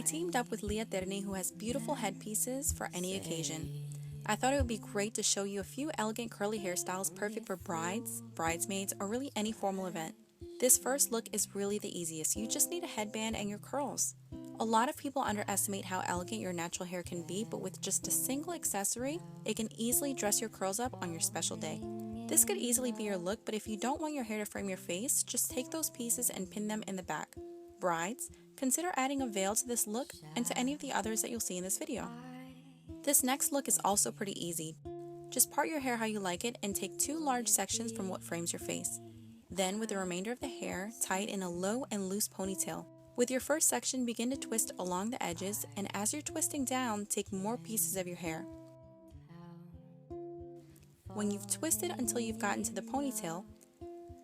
I teamed up with Leah Terni, who has beautiful headpieces for any occasion. I thought it would be great to show you a few elegant curly hairstyles perfect for brides, bridesmaids, or really any formal event. This first look is really the easiest. You just need a headband and your curls. A lot of people underestimate how elegant your natural hair can be, but with just a single accessory, it can easily dress your curls up on your special day. This could easily be your look, but if you don't want your hair to frame your face, just take those pieces and pin them in the back. Brides, consider adding a veil to this look and to any of the others that you'll see in this video. This next look is also pretty easy. Just part your hair how you like it and take 2 large sections from what frames your face. Then, with the remainder of the hair, tie it in a low and loose ponytail. With your first section, begin to twist along the edges, and as you're twisting down, take more pieces of your hair. When you've twisted until you've gotten to the ponytail,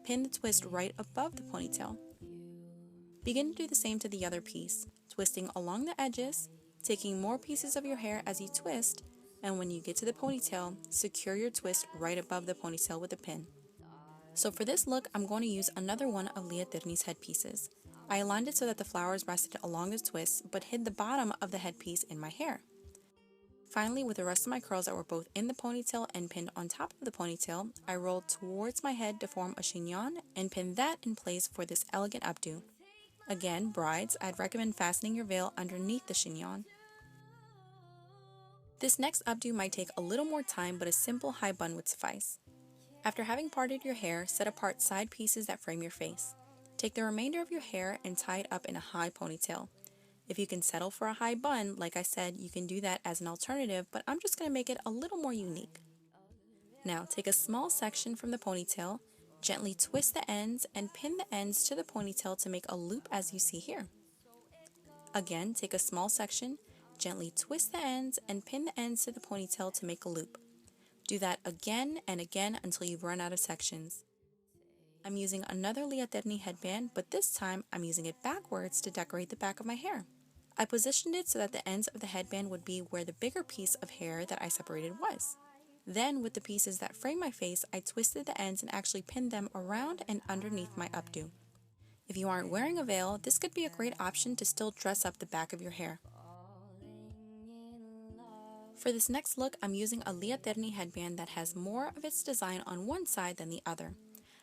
pin the twist right above the ponytail. Begin to do the same to the other piece, twisting along the edges, taking more pieces of your hair as you twist, and when you get to the ponytail, secure your twist right above the ponytail with a pin. So for this look, I'm going to use another one of Leah Terni's headpieces. I aligned it so that the flowers rested along the twist, but hid the bottom of the headpiece in my hair. Finally, with the rest of my curls that were both in the ponytail and pinned on top of the ponytail, I rolled towards my head to form a chignon and pinned that in place for this elegant updo. Again, brides, I'd recommend fastening your veil underneath the chignon. This next updo might take a little more time, but a simple high bun would suffice. After having parted your hair, set apart side pieces that frame your face. Take the remainder of your hair and tie it up in a high ponytail. If you can settle for a high bun, like I said, you can do that as an alternative, but I'm just going to make it a little more unique. Now, take a small section from the ponytail, gently twist the ends, and pin the ends to the ponytail to make a loop as you see here. Again, take a small section, gently twist the ends, and pin the ends to the ponytail to make a loop. Do that again and again until you've run out of sections. I'm using another Leah Terni headband, but this time I'm using it backwards to decorate the back of my hair. I positioned it so that the ends of the headband would be where the bigger piece of hair that I separated was. Then, with the pieces that frame my face, I twisted the ends and actually pinned them around and underneath my updo. If you aren't wearing a veil, this could be a great option to still dress up the back of your hair. For this next look, I'm using a Leah Terni headband that has more of its design on one side than the other.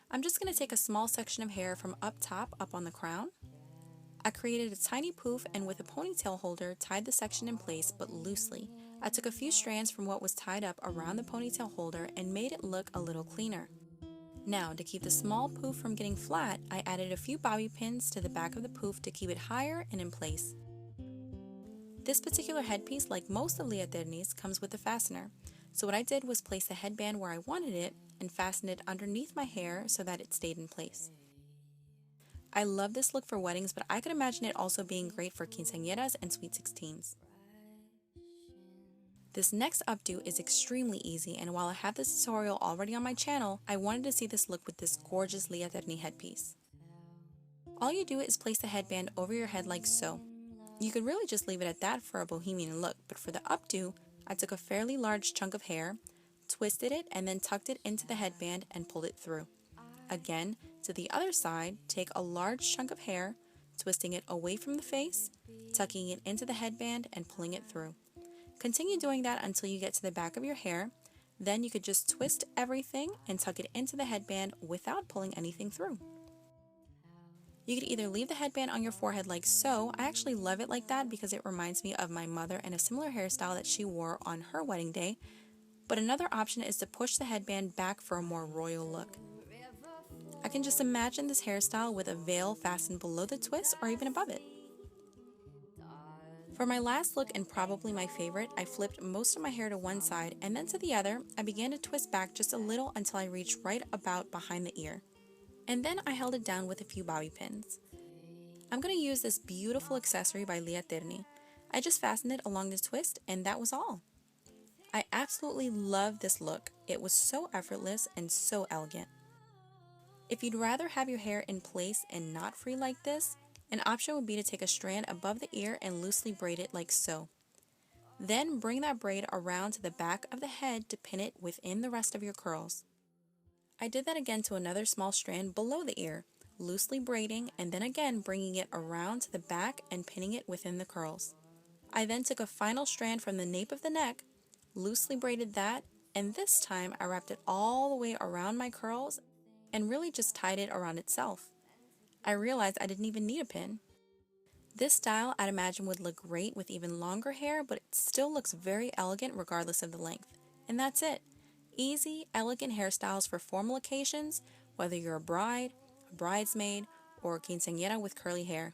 I'm just going to take a small section of hair from up top up on the crown. I created a tiny poof and with a ponytail holder tied the section in place but loosely. I took a few strands from what was tied up around the ponytail holder and made it look a little cleaner. Now, to keep the small poof from getting flat, I added a few bobby pins to the back of the poof to keep it higher and in place. This particular headpiece, like most of Leah Terni's, comes with a fastener. So what I did was place the headband where I wanted it and fasten it underneath my hair so that it stayed in place. I love this look for weddings, but I could imagine it also being great for quinceañeras and sweet 16s. This next updo is extremely easy, and while I have this tutorial already on my channel, I wanted to see this look with this gorgeous Leah Terni headpiece. All you do is place the headband over your head like so. You could really just leave it at that for a bohemian look, but for the updo, I took a fairly large chunk of hair, twisted it, and then tucked it into the headband and pulled it through. Again, to the other side, take a large chunk of hair, twisting it away from the face, tucking it into the headband and pulling it through. Continue doing that until you get to the back of your hair. Then you could just twist everything and tuck it into the headband without pulling anything through. You could either leave the headband on your forehead like so. I actually love it like that because it reminds me of my mother and a similar hairstyle that she wore on her wedding day. But another option is to push the headband back for a more royal look. I can just imagine this hairstyle with a veil fastened below the twist or even above it. For my last look, and probably my favorite, I flipped most of my hair to one side and then to the other. I began to twist back just a little until I reached right about behind the ear. And then I held it down with a few bobby pins. I'm going to use this beautiful accessory by Leah Terni. I just fastened it along the twist and that was all. I absolutely love this look. It was so effortless and so elegant. If you'd rather have your hair in place and not free like this, an option would be to take a strand above the ear and loosely braid it like so. Then bring that braid around to the back of the head to pin it within the rest of your curls. I did that again to another small strand below the ear, loosely braiding and then again bringing it around to the back and pinning it within the curls. I then took a final strand from the nape of the neck, loosely braided that, and this time I wrapped it all the way around my curls and really just tied it around itself. I realized I didn't even need a pin. This style I'd imagine would look great with even longer hair, but it still looks very elegant regardless of the length. And that's it. Easy, elegant hairstyles for formal occasions, whether you're a bride, a bridesmaid, or a quinceañera with curly hair.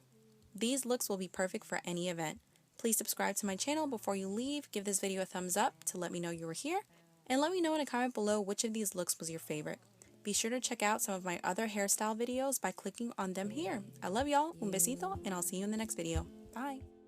These looks will be perfect for any event. Please subscribe to my channel before you leave, give this video a thumbs up to let me know you were here, and let me know in a comment below which of these looks was your favorite. Be sure to check out some of my other hairstyle videos by clicking on them here. I love y'all, un besito, and I'll see you in the next video. Bye!